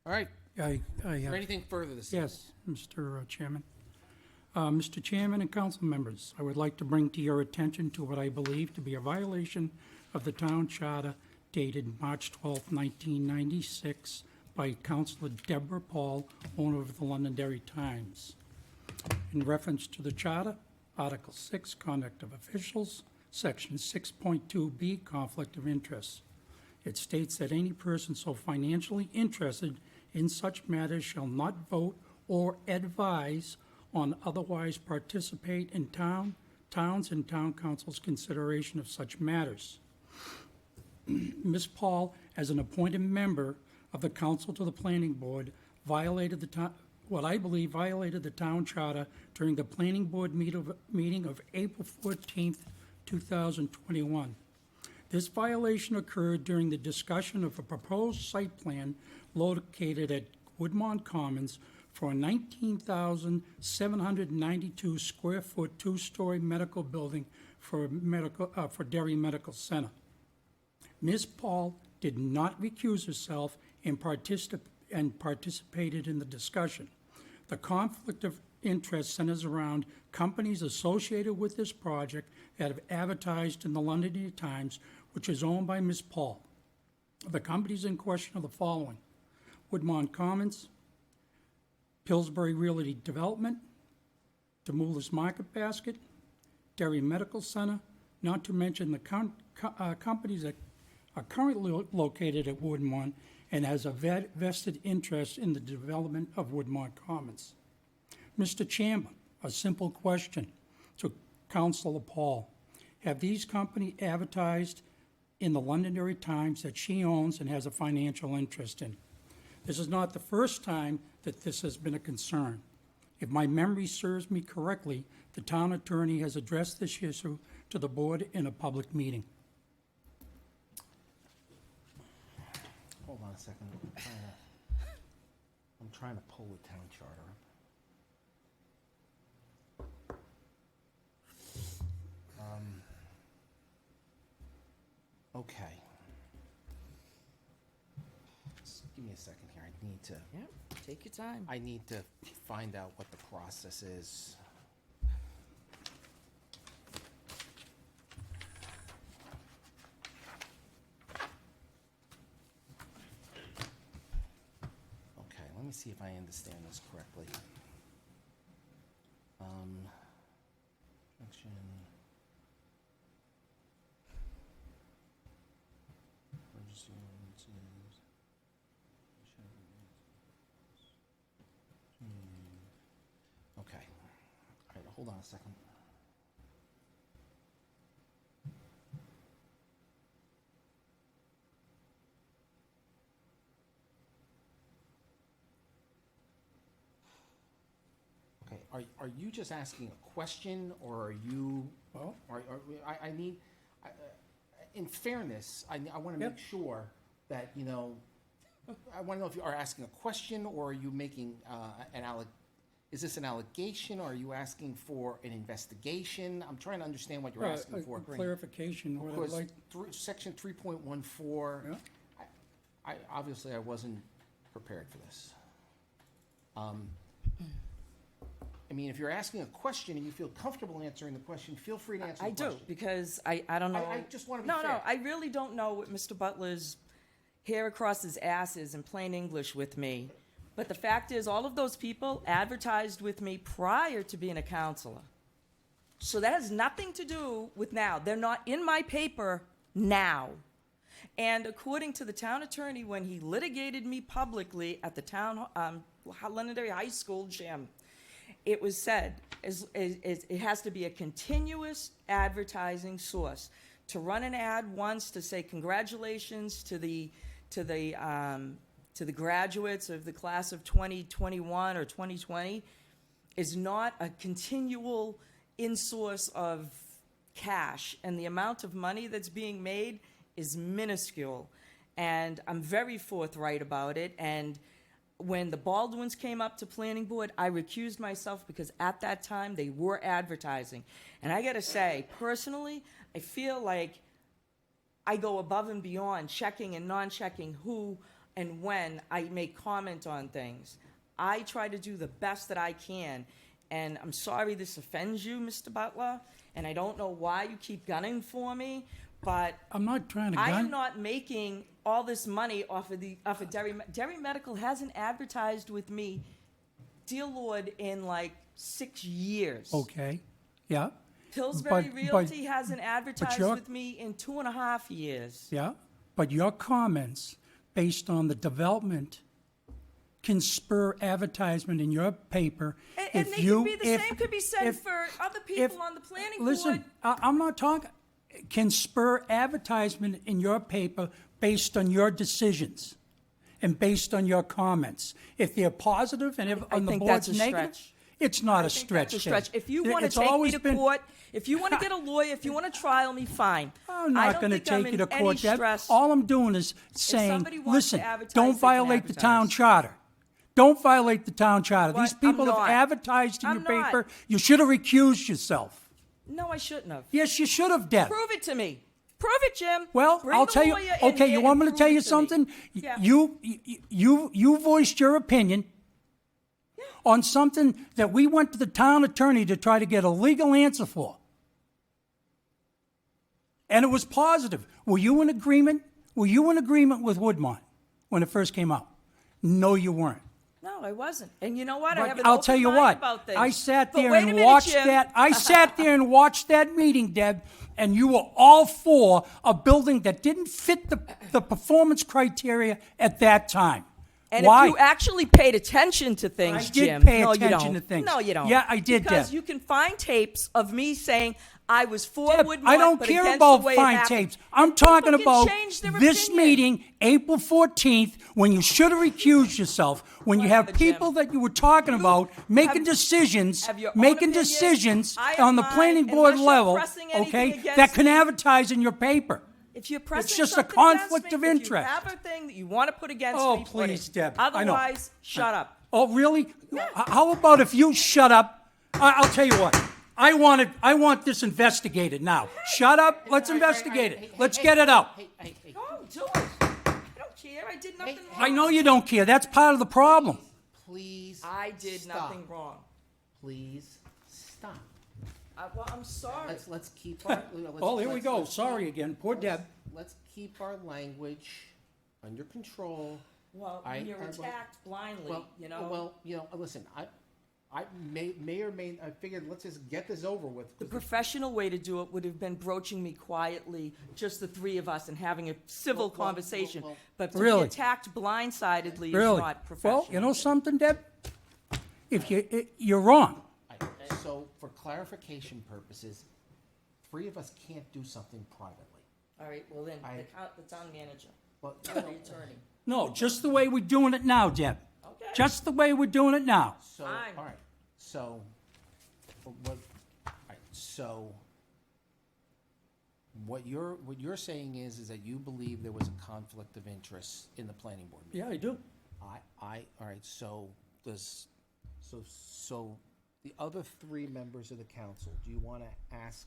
All right. I Is there have, anything further this evening? yes, Mr. Chairman. Mr. Chairman and council members, I would like to bring to your attention to what I believe to be a violation of the town charter dated March 12, 1996 by Councilor Deb Paul, owner of the Londonderry Times. In reference to the charter, Article 6, Conduct of Officials, Section 6.2B, Conflict of Interest. It states that any person so financially interested in such matters shall not vote or advise on otherwise participate in towns and town council's consideration of such matters. Ms. Paul, as an appointed member of the council to the planning board, violated what I believe violated the town charter during the planning board meeting of April 14th, 2021. This violation occurred during the discussion of a proposed site plan located at Woodmont Commons for a 19,792 square foot, two-story medical building for Derry Medical Center. Ms. Paul did not recuse herself and participated in the discussion. The conflict of interest centers around companies associated with this project that have advertised in the Londonderry Times, which is owned by Ms. Paul. The companies in question are the following: Woodmont Commons, Pillsbury Realty Development, Demoulas Market Basket, Derry Medical Center, not to mention the companies that are currently located at Woodmont and has a vested interest in the development of Woodmont Commons. Mr. Chairman, a simple question to Councilor Paul. Have these companies advertised in the Londonderry Times that she owns and has a financial interest in? This is not the first time that this has been a concern. If my memory serves me correctly, the town attorney has addressed this issue to the board in a public meeting. Hold on a second. I'm trying to pull the town charter up. Okay. Just give me a second here. Yep, take your time. I need to find out what the process is. Okay, let me see if I understand this correctly. Action. Emergency ordinances. Okay. All right, hold on a second. Okay, are you just asking a question, or are you, Well, I need, in fairness, I want to Yep. make sure that, I want to know if you are asking a question, or are you making is this an allegation, or are you asking for an investigation? I'm trying to understand what you're asking for. clarification, what I'd Because like, Section 3.14, yeah, I obviously I wasn't prepared for this. I mean, if you're asking a question and you feel comfortable answering the question, feel free to answer I the do, question. because I don't know. I just want to be No, fair. no, I really don't know what Mr. Butler's hair across his ass is in plain English with me. But the fact is, all of those people advertised with me prior to being a counselor. So that has nothing to do with now. They're not in my paper now. And according to the town attorney, when he litigated me publicly at the town, Londonderry High School gym, it was said it has to be a continuous advertising source. To run an ad once to say congratulations to the graduates of the class of 2021 or 2020 is not a continual in-source of cash, and the amount of money that's being made is minuscule. And I'm very forthright about it. And when the Baldwins came up to planning board, I recused myself because at that time they were advertising. And I gotta say, personally, I feel like I go above and beyond checking and non-checking who and when I make comment on things. I try to do the best that I can, and I'm sorry this offends you, Mr. Butler, and I don't know why you keep gunning for me, but I'm not trying to I am gun. not making all this money off of Derry Medical hasn't advertised with me, dear Lord, in like 6 years. Okay, yeah, Pillsbury but- Realty hasn't advertised you're- with me in 2.5 years. yeah. But your comments, based on the development, can spur advertisement in your paper. And if they you, could be, the if- same could be said if- for other if- people on the planning Listen, board. I'm not talking, can spur advertisement in your paper based on your decisions and based on your comments. If they're positive and if I on the think board's that's a negative, stretch. it's not a I think stretch. that's a Tim. stretch. If you want to It's take me always to been- court, if you want to get a lawyer, if you want to trial me, fine. I'm I not don't going to think I'm take you in to any court, Deb. stress. All I'm doing is saying, somebody wants to listen, advertise, don't they can violate the town advertise. charter. Don't violate the town charter. What? These people I'm have not. advertised in I'm your not. paper. You should have recused yourself. No, I shouldn't have. Yes, you should have, Deb. Prove it to me. Prove it, Jim. Well, Bring I'll the tell you. lawyer in Okay, here you want me and to tell prove you it to me. something? Yeah. You voiced your opinion on something that we went to the town attorney to try to get a legal answer for, and it was positive. Were you in agreement? Were you in agreement with Woodmont when it first came out? No, you weren't. No, I wasn't. And you know what? I But have an I'll open tell you mind what. about things. I sat But there wait a and minute, watched Jim. that. I sat there and watched that meeting, Deb, and you were all for a building that didn't fit the performance criteria at that time. And Why? if you actually paid attention to things, I did Jim, pay no, you attention don't. to things. No, you don't. Yeah, I did, Because Deb. you can find tapes of me saying I was for Deb, Woodmont, I don't but care against about the way it fine happened. tapes. I'm And people talking can about change their this opinion. meeting, April 14th, when you should have recused yourself, when you have Whatever, Jim. people that you were talking about making decisions, have your own making opinion. decisions I have on the mine, planning board unless you're level, pressing anything okay, against that can me. advertise in your paper. If you're pressing just a something conflict against of me, interest. If you have a thing that you want to put against Oh, me, put please, it. Deb, I know. Otherwise, shut up. Oh, really? How about if you shut up? I'll tell you what. I want this investigated now. Shut up. Let's investigate it. Let's get it out. Hey, Go, do it. I don't care. I did nothing wrong. I know you don't care. That's part of the problem. please. I did stop. nothing wrong. Please stop. Well, I'm sorry. Let's keep our. Oh, here we go. Sorry again. Poor Deb. Let's keep our language under control. Well, I- when you're I- well- attacked blindly, Well, you know. Well, listen. I may or may. I figured let's just get this over with. The professional way to do it would have been broaching me quietly, just the three of us, and having a civil Well, conversation. well, But to Really? be attacked blindsidedly is Really? not professional. Well, you know something, Deb? If you're wrong. So, for clarification purposes, three of us can't do something privately. All right, well then, I- the town manager, But the attorney. No, just the way we're doing it now, Deb. Okay. Just the way we're doing it now. so, Fine. all right. So, what? All right. So, what you're saying is that you believe there was a conflict of interest in the planning board meeting. Yeah, I do. All right, so the other three members of the council, do you want to ask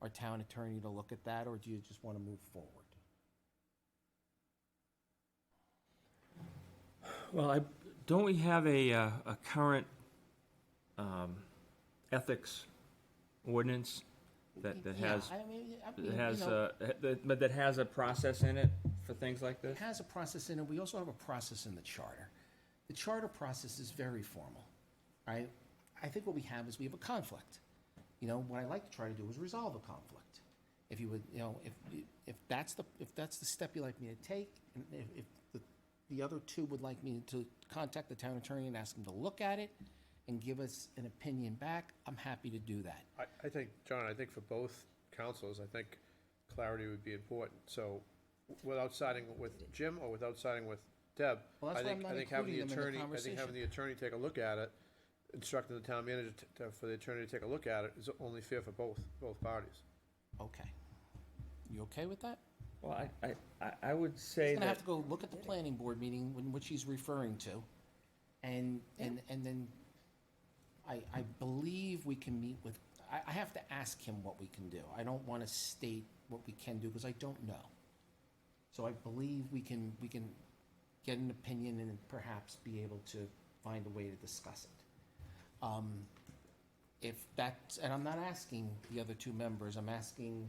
our town attorney to look at that, or do you just want to move forward? Well, don't we have a current ethics ordinance that has, Yeah, I mean, that has, that has a process in it for things like this? it has a process in it. We also have a process in the charter. The charter process is very formal, right? I think what we have is we have a conflict. You know, what I like to try to do is resolve a conflict. If you would, you know, if that's the step you'd like me to take, and if the other two would like me to contact the town attorney and ask him to look at it and give us an opinion back, I'm happy to do that. I think, John, I think for both councils, I think clarity would be important. So without siding with Jim or without siding with Deb, Well, that's I why I'm think, not I think having the including them in the attorney, I think having the attorney take a look at it, instructing the town manager for the attorney to take a look at it is only fair for both parties. Okay. You okay with that? Well, I would say He's gonna that, have to go look at the planning board meeting in which he's referring to, and then I believe we can meet with, I have to ask him what we can do. I don't want to state what we can do, because I don't know. So I believe we can get an opinion and perhaps be able to find a way to discuss it. If that's, and I'm not asking the other two members, I'm asking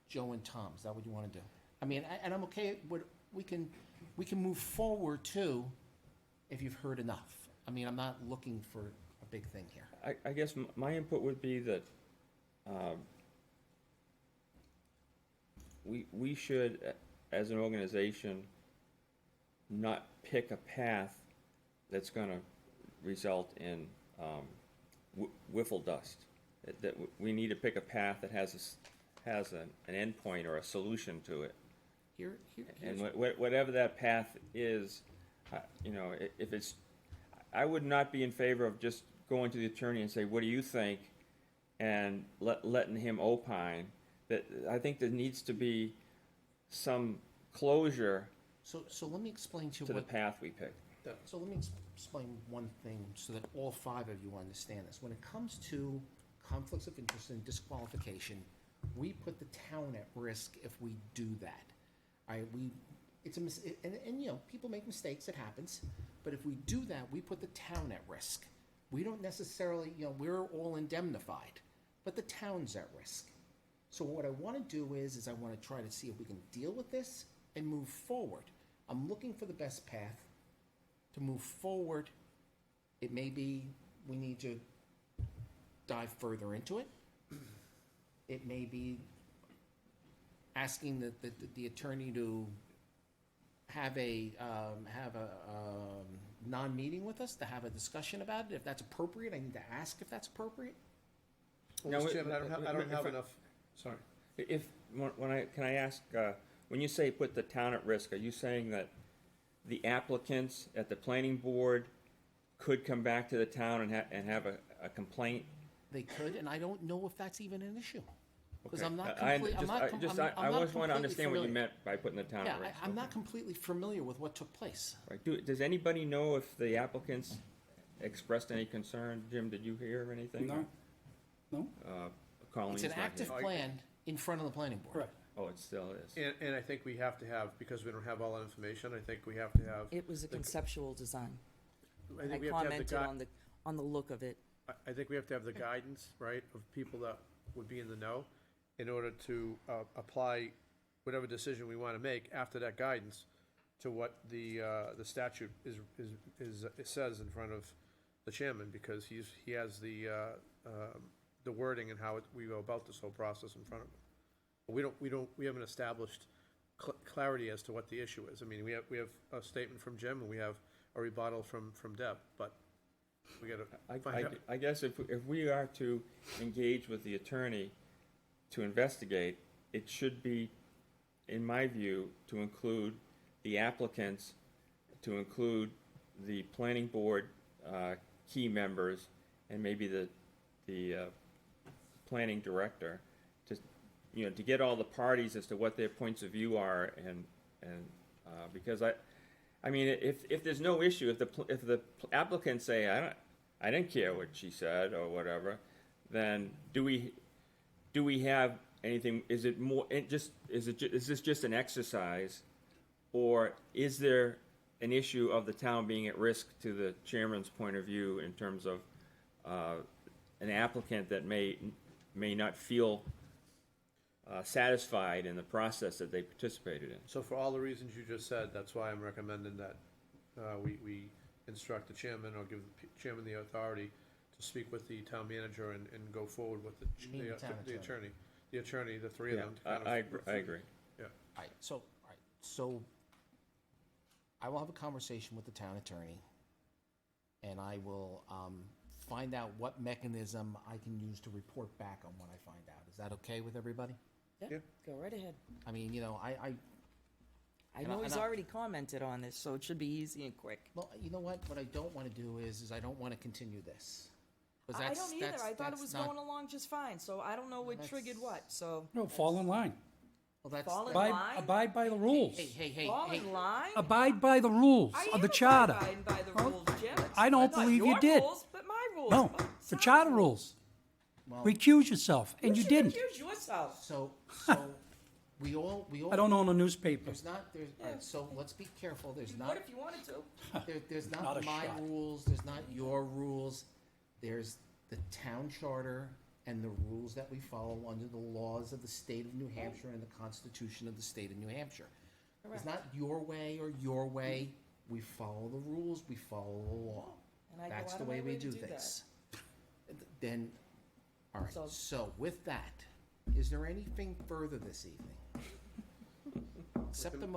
Joe and Tom, is that what you want to do? I mean, and I'm okay with, we can move forward too, if you've heard enough. I mean, I'm not looking for a big thing here. I guess my input would be that we should, as an organization, not pick a path that's going to result in wiffle dust. That we need to pick a path that has an endpoint or a solution to it. And whatever that path is, you know, if it's, I would not be in favor of just going to the attorney and say, what do you think? And letting him opine. That I think there needs to be some closure So let me explain to you to the what, path we picked. so let me explain one thing so that all five of you understand this. When it comes to conflicts of interest and disqualification, we put the town at risk if we do that. And you know, people make mistakes, it happens, but if we do that, we put the town at risk. We don't necessarily, you know, we're all indemnified, but the town's at risk. So what I want to do is I want to try to see if we can deal with this and move forward. I'm looking for the best path to move forward. It may be we need to dive further into it. It may be asking the attorney to have a non-meeting with us, to have a discussion about it. If that's appropriate, I need to ask if that's appropriate. Well, Now, Mr. Chairman, I don't have if- enough, sorry. Can I ask, when you say put the town at risk, are you saying that the applicants at the planning board could come back to the town and have a complaint? They could, and I don't know if that's even an issue. Because Okay. I'm not I completely, I'm not, I com- just, I'm I not just want to completely understand what you familiar. meant by putting the town Yeah, at risk. I'm not completely familiar with what took place. Right. Does anybody know if the applicants expressed any concern? Jim, did you hear anything? No? No? Colleen's It's an not active here. plan in front of the planning board. Correct. Oh, it still is. And I think we have to have, because we don't have all that information, I think we have to have, It was a conceptual design. I I think we have to have commented the on the look of it. I think we have to have the guidance, right, of people that would be in the know in order to apply whatever decision we want to make after that guidance to what the statute it says in front of the chairman, because he has the wording and how we go about this whole process in front of him. We haven't established clarity as to what the issue is. I mean, we have a statement from Jim and we have a rebuttal from Deb, but we gotta find out. I guess if we are to engage with the attorney to investigate, it should be, in my view, to include the applicants, to include the planning board key members, and maybe the planning director, to get all the parties as to what their points of view are, and because I mean, if there's no issue, if the applicants say I didn't care what she said or whatever, then do we have anything? Is it more? Is this just an exercise, or is there an issue of the town being at risk to the chairman's point of view in terms of an applicant that may not feel satisfied in the process that they participated in? So for all the reasons you just said, that's why I'm recommending that we instruct the chairman or give the chairman the authority to speak with the town manager and go forward with You mean the town attorney. the attorney, the three of them. to kind of- I agree. All right, so I will have a conversation with the town attorney, and I will find out what mechanism I can use to report back on what I find out. Is that okay with everybody? Yeah. Go right ahead. I mean, you know, I And know I- he's and I- already commented on this, so it should be easy and quick. well, you know what I don't want to do is I don't want to continue this. 'Cause I that's- don't either. that's- I thought it that's was not- going along just fine, so I don't know what That's- triggered what, so. No, fall in line. Well, that's, Fall in that- line? Abide by the rules. hey, Fall in line? Abide by the rules I of am the charter. abiding by the Well, rules, Jim. I don't Not believe you your did. rules, but my rules. No, but the sound charter rules. well, Recuse yourself, and you should didn't. Accuse yourself. so we all, I don't own a newspaper. there's not, all right, so let's be careful, there's You not, would if you wanted to. there's Not not a my shot. rules, there's not your rules. There's the town charter and the rules that we follow under the laws of the state of New Hampshire and the Constitution of the state of New Hampshire. It's not your way or your way. We follow the rules, we follow the law. And I go That's out the of my way we way to do do that. things. Then, all right, So- so with that, is there anything further this evening? Accept the